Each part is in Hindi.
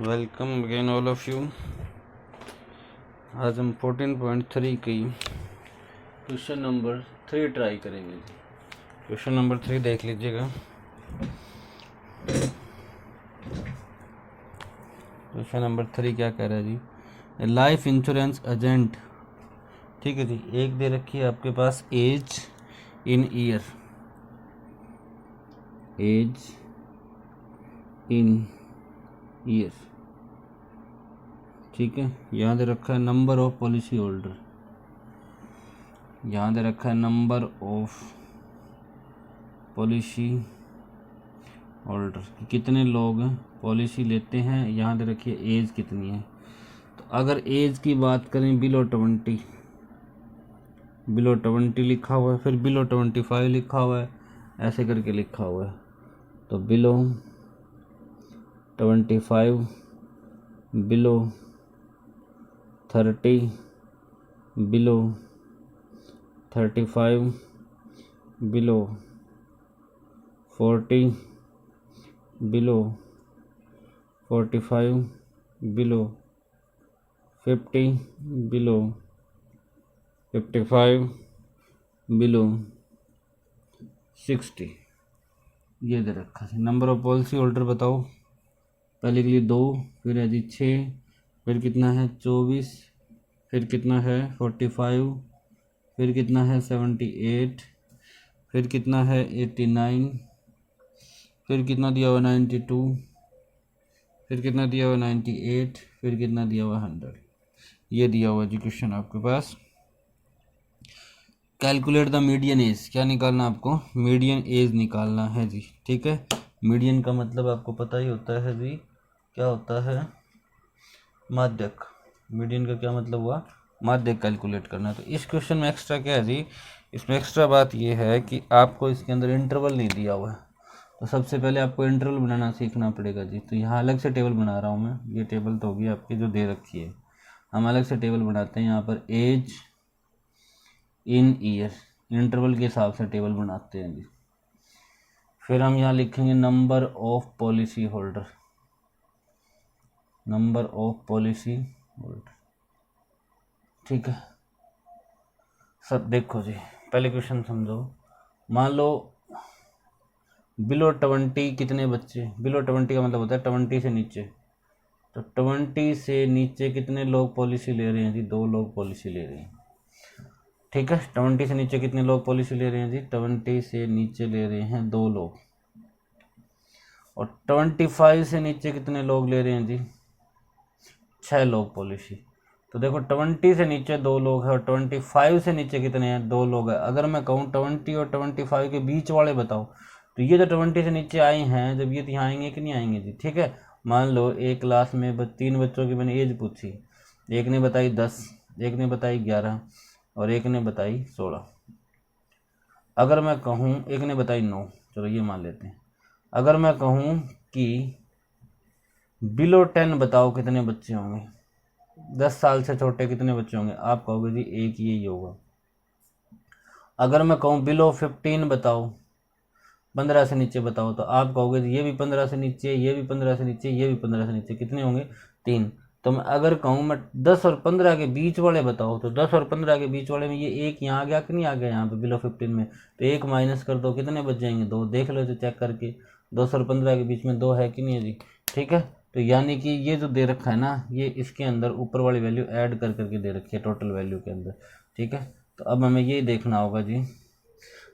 Welcome again all of you. आज हम 14.3 की क्वेश्चन नंबर 3 ट्राई करेंगे। क्वेश्चन नंबर 3 देख लीजिएगा। क्वेश्चन नंबर 3 क्या कह रहा है जी, लाइफ इंश्योरेंस एजेंट, ठीक है जी। एक दे रखी है आपके पास age in year, age in year, ठीक है। यहाँ दे रखा है नंबर ऑफ पॉलिसी होल्डर, यहाँ दे रखा है नंबर ऑफ पॉलिसी होल्डर, कितने लोग पॉलिसी लेते हैं। यहाँ दे रखी है एज कितनी है। तो अगर एज की बात करें बिलो 20 लिखा हुआ है, फिर बिलो 25 लिखा हुआ है, ऐसे करके लिखा हुआ है। तो below 25, below 30, below 35, below 40, below 45, below 50, below 55, below 60, ये दे रखा है। नंबर ऑफ पॉलिसी होल्डर बताओ। पहले के लिए 2, फिर है जी 6, फिर कितना है 24, फिर कितना है 45, फिर कितना है 78, फिर कितना है 89, फिर कितना दिया हुआ 92, फिर कितना दिया हुआ 98, फिर कितना दिया हुआ 100। ये दिया हुआ जी क्वेश्चन आपके पास। कैलकुलेट द मीडियन एज, क्या निकालना आपको, मीडियन एज निकालना है जी, ठीक है। मीडियन का मतलब आपको पता ही होता है जी, क्या होता है, माध्यक। मीडियन का क्या मतलब हुआ, माध्यक कैलकुलेट करना। तो इस क्वेश्चन में एक्स्ट्रा क्या है जी, इसमें एक्स्ट्रा बात ये है कि आपको इसके अंदर इंटरवल नहीं दिया हुआ है। तो सबसे पहले आपको इंटरवल बनाना सीखना पड़ेगा जी। तो यहाँ अलग से टेबल बना रहा हूँ मैं, ये टेबल तो होगी आपकी जो दे रखी है। हम अलग से टेबल बनाते हैं, यहाँ पर एज इन ईयर, इंटरवल के हिसाब से टेबल बनाते हैं जी। फिर हम यहाँ लिखेंगे number of policy holder, number of policy holder, ठीक है। सब देखो जी, पहले क्वेश्चन समझो। मान लो बिलो 20 कितने बच्चे, बिलो 20 का मतलब होता है 20 से नीचे। तो 20 से नीचे कितने लोग पॉलिसी ले रहे हैं जी, 2 लोग पॉलिसी ले रहे हैं, ठीक है। 20 से नीचे कितने लोग पॉलिसी ले रहे हैं जी, 20 से नीचे ले रहे हैं 2 लोग। और 25 से नीचे कितने लोग ले रहे हैं जी, 6 लोग पॉलिसी। तो देखो 20 से नीचे 2 लोग हैं और 25 से नीचे कितने हैं, 2 लोग हैं। अगर मैं कहूँ 20 और 25 के बीच वाले बताओ, तो ये जो 20 से नीचे आए हैं, जब ये यहाँ आएंगे कि नहीं आएंगे जी, ठीक है। मान लो एक क्लास में 3 बच्चों की मैंने एज पूछी, एक ने बताई 10, एक ने बताई 11 और एक ने बताई 16। अगर मैं कहूँ, एक ने बताई 9, चलो ये मान लेते हैं। अगर मैं कहूँ कि बिलो 10 बताओ कितने बच्चे होंगे, 10 साल से छोटे कितने बच्चे होंगे, आप कहोगे जी एक यही होगा। अगर मैं कहूँ बिलो 15 बताओ, 15 से नीचे बताओ, तो आप कहोगे जी ये भी 15 से नीचे, ये भी 15 से नीचे, ये भी 15 से नीचे, कितने होंगे 3। तो मैं अगर कहूँ मैं 10 और 15 के बीच वाले बताओ, तो 10 और 15 के बीच वाले में ये एक यहाँ आ गया कि नहीं आ गया, यहाँ पे बिलो 15 में। तो एक माइनस कर दो, कितने बच जाएंगे 2, देख लो तो चेक करके, 10 और 15 के बीच में 2 है कि नहीं है जी, ठीक है। तो यानी कि ये जो दे रखा है ना, ये इसके अंदर ऊपर वाली वैल्यू ऐड कर करके दे रखी है टोटल वैल्यू के अंदर, ठीक है। तो अब हमें ये देखना होगा जी,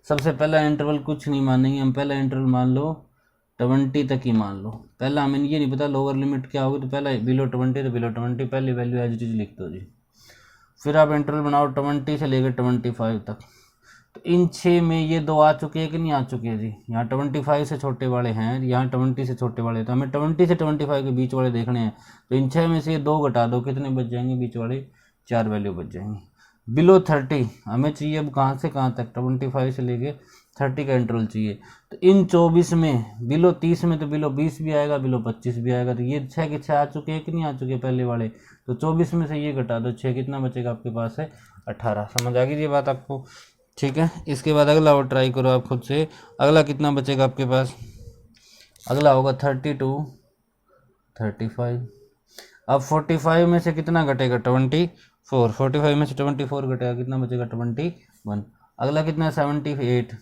सबसे पहला इंटरवल कुछ नहीं मानेंगे हम, पहला इंटरवल मान लो 20 तक ही मान लो। पहला हमें ये नहीं पता लोअर लिमिट क्या होगी, तो पहला बिलो 20, तो बिलो 20 पहली वैल्यू एज इट इज लिख दो जी। फिर आप इंटरवल बनाओ 20 से लेकर 25 तक। तो इन 6 में ये 2 आ चुके हैं कि नहीं आ चुके हैं जी, यहाँ 25 से छोटे वाले हैं, यहाँ 20 से छोटे वाले, तो हमें 20 से 25 के बीच वाले देखने हैं। तो इन 6 में से ये 2 घटा दो, कितने बच जाएंगे बीच वाले, 4 वैल्यू बच जाएंगे। बिलो 30 हमें चाहिए, अब कहाँ से कहाँ तक, 25 से लेके 30 का इंटरवल चाहिए। तो इन 24 में बिलो 30 में तो बिलो 20 भी आएगा, बिलो 25 भी आएगा। तो ये 6 के 6 आ चुके हैं कि नहीं आ चुके पहले वाले। तो 24 में से ये घटा दो, 6 कितना बचेगा आपके पास है 18। समझ आ गई ये बात आपको, ठीक है। इसके बाद अगला और ट्राई करो आप खुद से। अगला कितना बचेगा आपके पास, अगला होगा 32, 35, अब 45 में से कितना घटेगा 24, 45 में से 24 घटेगा कितना बचेगा 21। अगला कितना है 78,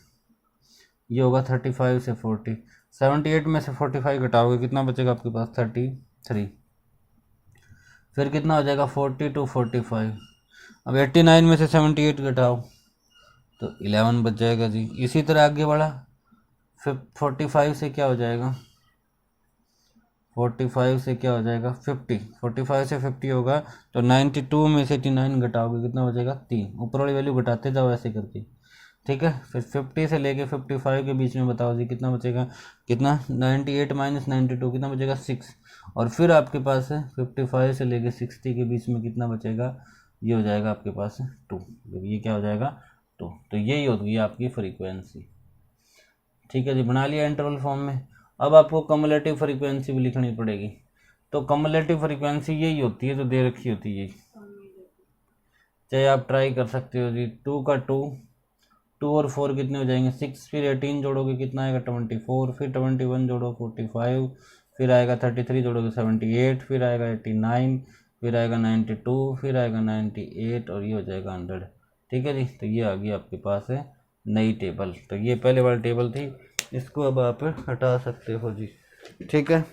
ये होगा 35 से 40, 78 में से 45 घटाओगे कितना बचेगा आपके पास 33। फिर कितना हो जाएगा 40 to 45। अब 89 में से 78 घटाओ तो 11 बच जाएगा जी। इसी तरह आगे बढ़ा, फिर 45 से क्या हो जाएगा 45 से क्या हो जाएगा 50, 45 से 50 होगा तो 92 में से 89 घटाओगे कितना हो जाएगा 3। ऊपर वाली वैल्यू घटाते जाओ ऐसे करके, ठीक है। फिर 50 से लेके 55 के बीच में बताओ जी कितना बचेगा, कितना 98 माइनस 92 कितना बचेगा 6। और फिर आपके पास है 55 से लेके 60 के बीच में कितना बचेगा, ये हो जाएगा आपके पास 2। ये क्या हो जाएगा 2। तो यही होगी आपकी फ्रीक्वेंसी, ठीक है जी। बना लिया इंटरवल फॉर्म में। अब आपको कम्युलेटिव फ्रीक्वेंसी भी लिखनी पड़ेगी। तो कम्युलेटिव फ्रीक्वेंसी यही होती है जो दे रखी होती है, चाहे आप ट्राई कर सकते हो जी। 2 का 2, 2 और 4 कितने हो जाएंगे 6, फिर 18 जोड़ोगे कितना आएगा 24, फिर 21 जोड़ो 45, फिर आएगा 33 जोड़ोगे 78, फिर आएगा 89, फिर आएगा 92, फिर आएगा 98 और ये हो जाएगा 100, ठीक है जी। तो ये आ गई आपके पास है नई टेबल। तो ये पहले वाली टेबल थी, इसको अब आप हटा सकते हो जी, ठीक है।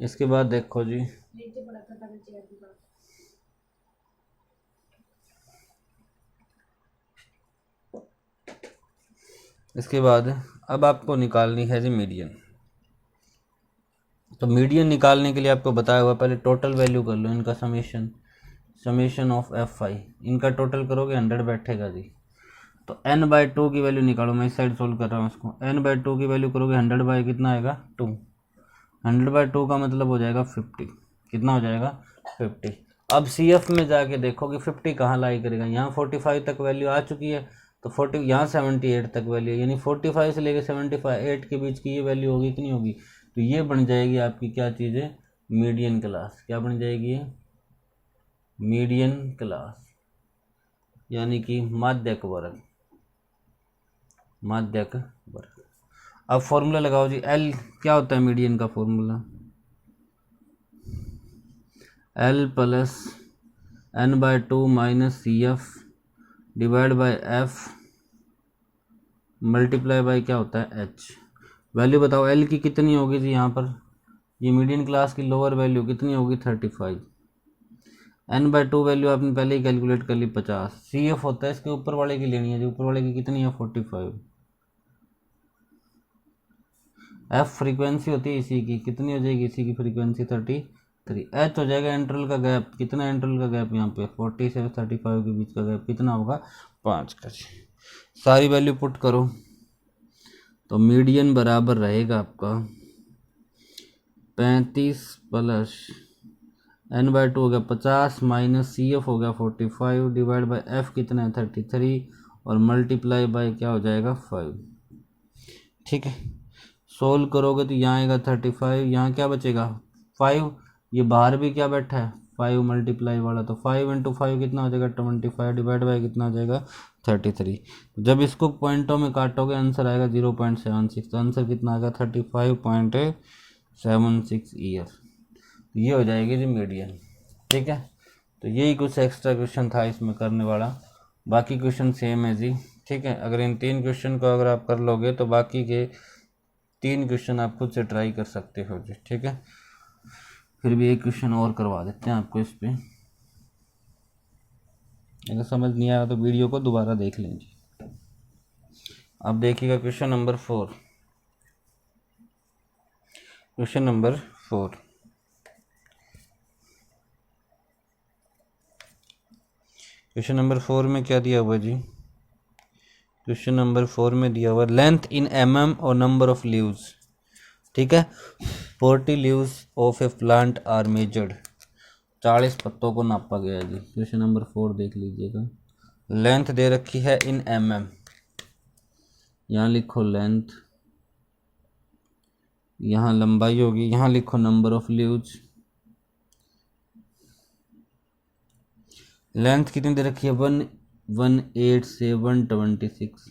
इसके बाद देखो जी, इसके बाद अब आपको निकालनी है जी मीडियन। तो मीडियन निकालने के लिए आपको बताया हुआ पहले टोटल वैल्यू कर लो इनका समेशन ऑफ Fi, इनका टोटल करोगे 100 बैठेगा जी। तो n/2 की वैल्यू निकालो, मैं इस साइड सोल्व कर रहा हूँ इसको। n/2 की वैल्यू करोगे 100 बाई कितना आएगा 2, 100/2 का मतलब हो जाएगा 50, कितना हो जाएगा 50। अब CF में जाके देखो कि 50 कहाँ लाई करेगा, यहाँ 45 तक वैल्यू आ चुकी है तो 40 यहाँ 78 तक वैल्यू, यानी 45 से लेकर 78 के बीच की ये वैल्यू होगी कि नहीं होगी, तो ये बन जाएगी आपकी क्या चीज़ है मीडियन क्लास। क्या बन जाएगी मीडियन क्लास, यानी कि माध्यक वर्ग, माध्यक वर्ग। अब फॉर्मूला लगाओ जी, L क्या होता है मीडियन का formula, L plus n/2 minus CF divide by F multiply by क्या होता है H। वैल्यू बताओ L की कितनी होगी जी, यहाँ पर ये मीडियन क्लास की लोअर वैल्यू कितनी होगी 35, n/2 वैल्यू आपने पहले ही कैलकुलेट कर ली 50, CF होता है इसके ऊपर वाले की लेनी है जी, ऊपर वाले की कितनी है 45, F फ्रीक्वेंसी होती है इसी की, कितनी हो जाएगी इसी की फ्रीक्वेंसी 33, H हो जाएगा इंटरवल का गैप, कितना इंटरवल का गैप यहाँ पे 40 से 35 के बीच का गैप कितना होगा 5 का। सारी वैल्यू पुट करो तो मीडियन बराबर रहेगा आपका 35 प्लस n/2 हो गया 50 माइनस CF हो गया 45 डिवाइड बाय F कितना है 33 और मल्टीप्लाई बाय क्या हो जाएगा 5, ठीक है। सोल्व करोगे तो यहाँ आएगा 35, यहाँ क्या बचेगा 5, ये बाहर भी क्या बैठा है 5 मल्टीप्लाई वाला, तो 5 इंटू 5 कितना हो जाएगा 25 डिवाइड बाय कितना हो जाएगा 33। जब इसको पॉइंटों में काटोगे आंसर आएगा 0.76, तो आंसर कितना आएगा 35.76 ईयर। ये हो जाएगी जी मीडियन, ठीक है। तो यही कुछ एक्स्ट्रा क्वेश्चन था इसमें करने वाला, बाकी क्वेश्चन सेम है जी, ठीक है। अगर इन 3 क्वेश्चन को अगर आप कर लोगे तो बाकी के 3 क्वेश्चन आप खुद से ट्राई कर सकते हो जी, ठीक है। फिर भी एक क्वेश्चन और करवा देते हैं आपको इस पे, अगर समझ नहीं आया तो वीडियो को दोबारा देख लीजिए। अब देखिएगा question number 4, question number 4, question number 4 में क्या दिया हुआ जी, क्वेश्चन नंबर 4 में दिया हुआ लेंथ इन mm और नंबर ऑफ लीव्स, ठीक है। 40 leaves of a plant are measured, 40 पत्तों को नापा गया है जी। क्वेश्चन नंबर 4 देख लीजिएगा, लेंथ दे रखी है इन mm, यहाँ लिखो लेंथ, यहाँ लंबाई होगी, यहाँ लिखो नंबर ऑफ लीव्स। लेंथ कितनी दे रखी है 118 से 126,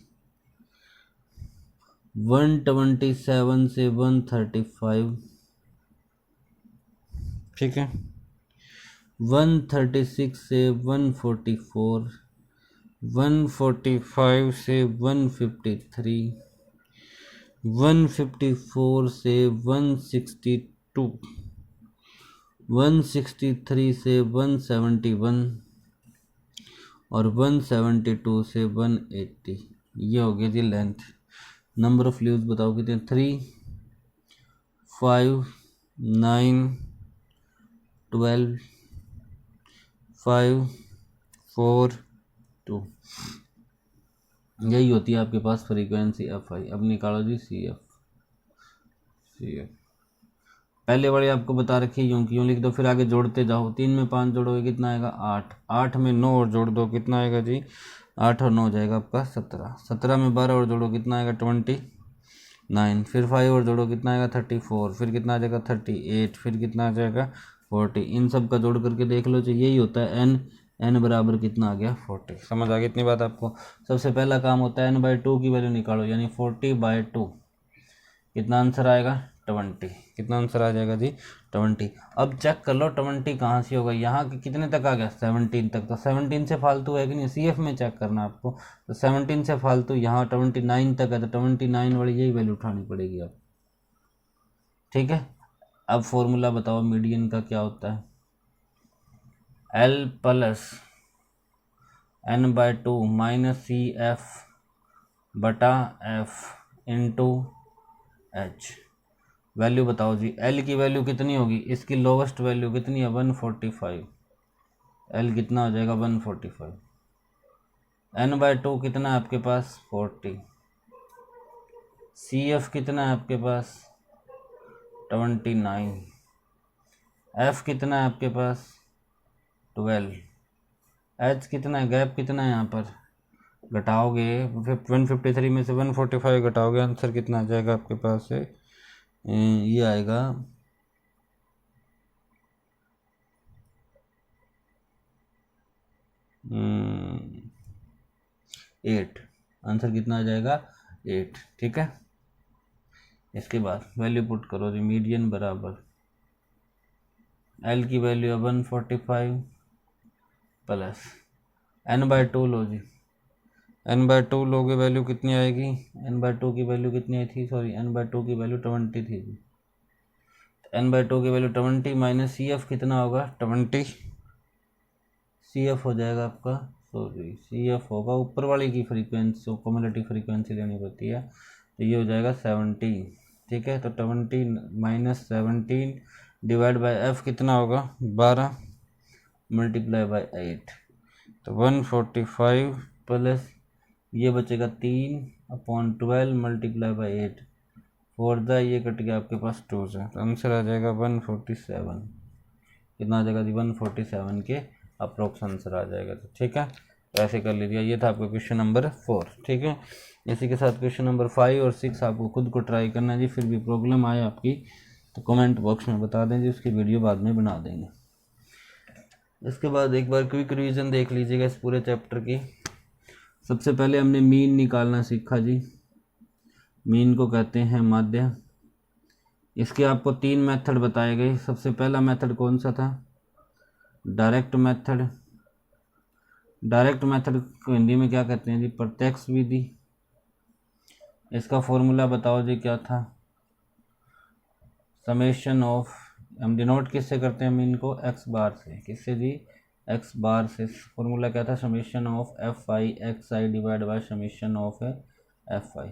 127 से 135, ठीक है, 136 से 144, 145 से 153, 154 से 162, 163 से 171 और 172 से 180। ये हो गया जी लेंथ। नंबर ऑफ लीव्स बताओ कितने, 3, 5, 9, 12, 5, 4, 2। यही होती है आपके पास फ्रीक्वेंसी एफ आई। अब निकालो जी सी एफ। पहले वाले आपको बता रखी यूं की यूं लिख दो, फिर आगे जोड़ते जाओ। 3 में 5 जोड़ोगे कितना आएगा 8, 8 में 9 और जोड़ दो कितना आएगा जी 8 और 9 हो जाएगा आपका 17, 17 में 12 और जोड़ो कितना आएगा 29, फिर 5 और जोड़ो कितना आएगा 34, फिर कितना आ जाएगा 38, फिर कितना आ जाएगा 40। इन सब का जोड़ करके देख लो, चाहिए यही होता है एन। एन बराबर कितना आ गया 40। समझ आ गई इतनी बात आपको। सबसे पहला काम होता है n/2 की वैल्यू निकालो, यानी 40/2 कितना आंसर आएगा 20। कितना आंसर आ जाएगा जी 20। अब चेक कर लो 20 कहाँ से होगा, यहाँ के कितने तक आ गया 17 तक, तो 17 से फालतू है कि नहीं, सी एफ में चेक करना आपको। तो 17 से फालतू यहाँ 29 तक है, तो 29 वाली यही वैल्यू उठानी पड़ेगी आप, ठीक है। अब फॉर्मूला बताओ मीडियन का क्या होता है, L plus n/2 minus C F बटा एफ इंटू एच। वैल्यू बताओ जी, L की वैल्यू कितनी होगी, इसकी लोवेस्ट वैल्यू कितनी है 145, L कितना हो जाएगा 145, n/2 कितना है आपके पास 40, सी एफ कितना है आपके पास 29, एफ कितना है आपके पास 12, एच कितना है, गैप कितना है यहाँ पर, घटाओगे 153 में से 145 घटाओगे, आंसर कितना आ जाएगा आपके पास से, ये आएगा 8। आंसर कितना आ जाएगा 8, ठीक है। इसके बाद वैल्यू पुट करो जी, मीडियन बराबर एल की वैल्यू है 145 प्लस n/2 लो जी, n/2 लोगे वैल्यू कितनी आएगी, n/2 की वैल्यू कितनी आई थी, सॉरी n/2 की वैल्यू 20 थी जी, n/2 की वैल्यू 20 माइनस सी एफ कितना होगा 20, सी एफ हो जाएगा आपका, सॉरी सी एफ होगा ऊपर वाले की फ्रीक्वेंसी, कम्युलेटिव फ्रीक्वेंसी लेनी पड़ती है, तो ये हो जाएगा 17, ठीक है। तो 20 माइनस 17 डिवाइड बाय एफ कितना होगा 12 मल्टीप्लाई बाय 8, तो 145 प्लस ये बचेगा 3/12 मल्टीप्लाई बाई 8, 4 ये कट गया आपके पास 2 से, तो आंसर आ जाएगा 147। कितना आ जाएगा जी 147 के अप्रोक्स आंसर आ जाएगा, तो ठीक है। तो ऐसे कर लीजिए। ये था आपका क्वेश्चन नंबर 4, ठीक है। इसी के साथ क्वेश्चन नंबर 5 और 6 आपको खुद को ट्राई करना है जी। फिर भी प्रॉब्लम आए आपकी तो कमेंट बॉक्स में बता दें जी, उसकी वीडियो बाद में बना देंगे। इसके बाद एक बार क्विक रिवीजन देख लीजिएगा इस पूरे चैप्टर की। सबसे पहले हमने मीन निकालना सीखा जी। मीन को कहते हैं माध्य। इसके आपको 3 मेथड बताए गए। सबसे पहला मेथड कौन सा था, डायरेक्ट मेथड। डायरेक्ट मेथड को हिंदी में क्या कहते हैं जी, प्रत्यक्ष विधि। इसका फॉर्मूला बताओ जी क्या था, समेशन ऑफ, हम डिनोट किससे करते हैं मीन को, एक्स बार से। किससे जी, एक्स बार से। फॉर्मूला क्या था, summation of F I x I divide by summation of F I.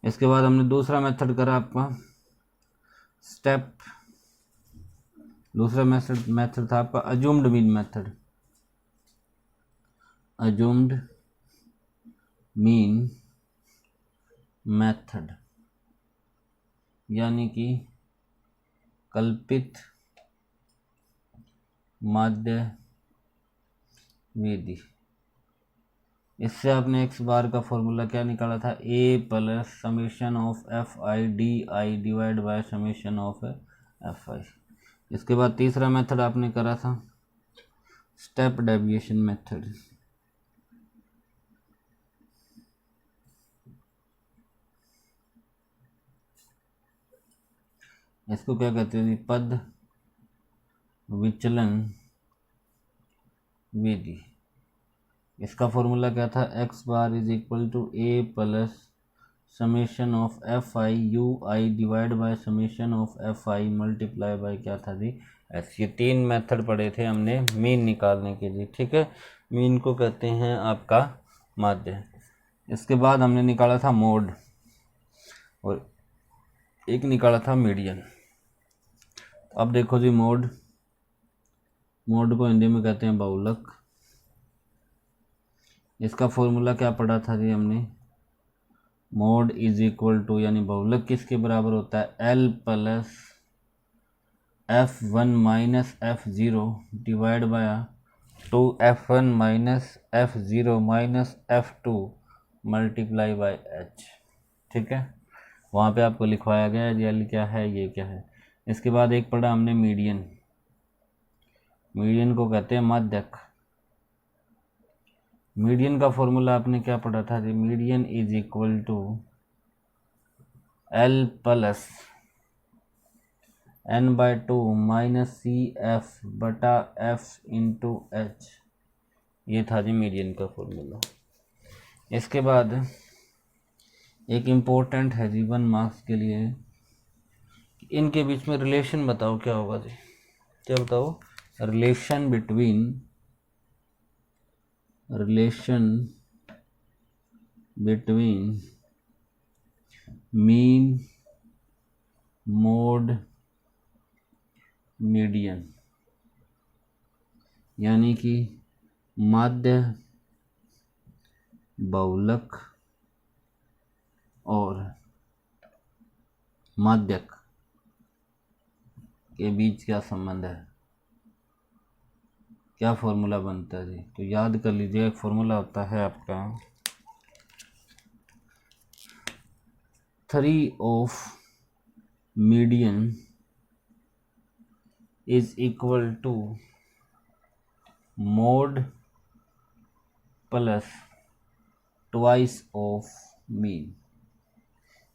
इसके बाद हमने दूसरा मेथड करा आपका स्टेप। दूसरा मेथड था आपका assumed mean method. Assumed mean method यानी कि कल्पित माध्य विधि। इससे आपने एक्स बार का फॉर्मूला क्या निकाला था, A plus summation of F I D I divide by summation of F I. इसके बाद तीसरा मेथड आपने करा था स्टेप डेविएशन मेथड। इसको क्या कहते हैं जी, पद विचलन विधि। इसका फॉर्मूला क्या था, X bar is equal to A plus summation of F I U I divide by summation of F I multiply by क्या था जी, एस। ये 3 मेथड पढ़े थे हमने मीन निकालने के लिए, ठीक है। मीन को कहते हैं आपका माध्य। इसके बाद हमने निकाला था मोड और एक निकाला था मीडियन। अब देखो जी, मोड को हिंदी में कहते हैं बहुलक। इसका फॉर्मूला क्या पढ़ा था जी हमने, मोड इज इक्वल टू यानी बहुलक किसके बराबर होता है, L plus F1 minus F0 divide by 2F1 minus F0 minus F2 multiply by H, ठीक है। वहाँ पे आपको लिखवाया गया है एल क्या है, ये क्या है। इसके बाद एक पढ़ा हमने मीडियन। मीडियन को कहते हैं माध्यक। मीडियन का फॉर्मूला आपने क्या पढ़ा था, median is equal to L plus n by 2 minus C F बटा एफ इंटू एच। ये था जी मीडियन का फॉर्मूला। इसके बाद एक इम्पोर्टेंट है जी 1 मार्क्स के लिए, इनके बीच में रिलेशन बताओ क्या होगा जी, क्या बताओ, relation between mean mode median, यानी कि माध्य बहुलक और माध्यक के बीच क्या संबंध है, क्या फॉर्मूला बनता है जी। तो याद कर लीजिए, एक फॉर्मूला होता है आपका 3 of median is equal to mode plus twice of mean.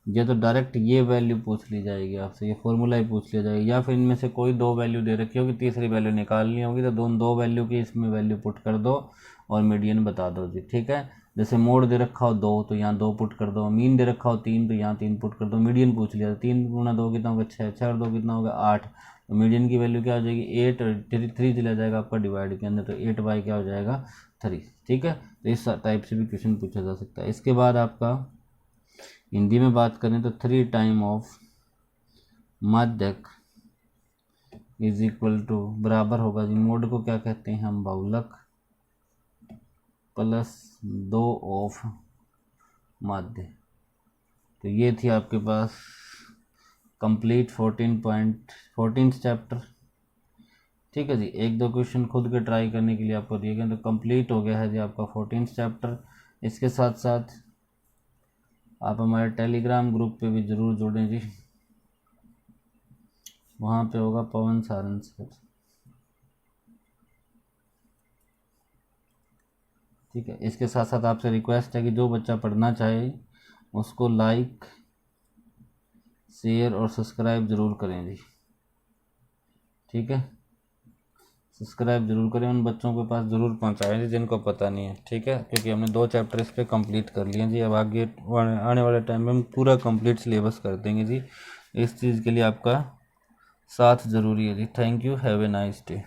ये तो डायरेक्ट ये वैल्यू पूछ ली जाएगी आपसे, ये फॉर्मूला ही पूछ लिया जाएगा, या फिर इनमें से कोई 2 वैल्यू दे रखी होगी, तीसरी वैल्यू निकालनी होगी, तो दो वैल्यू की इसमें वैल्यू पुट कर दो और मीडियन बता दो जी, ठीक है। जैसे मोड दे रखा हो 2 तो यहाँ 2 पुट कर दो, मीन दे रखा हो 3 तो यहाँ 3 पुट कर दो, मीडियन पूछ लिया, 3 गुना 2 कितना होगा 6, 6 और 2 कितना होगा 8। तो मीडियन की वैल्यू क्या हो जाएगी 8 और 3 चला जाएगा आपका डिवाइड के अंदर, तो 8 बाई क्या हो जाएगा 3, ठीक है। तो इस टाइप से भी क्वेश्चन पूछा जा सकता है। इसके बाद आपका हिंदी में बात करें तो 3 टाइम ऑफ माध्यक इज इक्वल टू बराबर होगा जी, मोड को क्या कहते हैं हम, बहुलक प्लस 2 ऑफ माध्य। तो ये थी आपके पास कंप्लीट 14 चैप्टर, ठीक है जी। 1-2 क्वेश्चन खुद के ट्राई करने के लिए आपको दिए गए, तो कंप्लीट हो गया है जी आपका 14 चैप्टर। इसके साथ साथ आप हमारे टेलीग्राम ग्रुप पे भी ज़रूर जुड़ें जी, वहाँ पे होगा पवन सारन सर, ठीक है। इसके साथ साथ आपसे रिक्वेस्ट है कि जो बच्चा पढ़ना चाहे उसको लाइक शेयर और सब्सक्राइब ज़रूर करें जी, ठीक है। सब्सक्राइब जरूर करें, उन बच्चों के पास ज़रूर पहुंचाएं जी जिनको पता नहीं है, ठीक है। क्योंकि हमने 2 चैप्टर इस पर कंप्लीट कर लिए जी, अब आगे आने वाले टाइम में हम पूरा कंप्लीट सिलेबस कर देंगे जी। इस चीज़ के लिए आपका साथ ज़रूरी है जी। Thank you, have a nice day.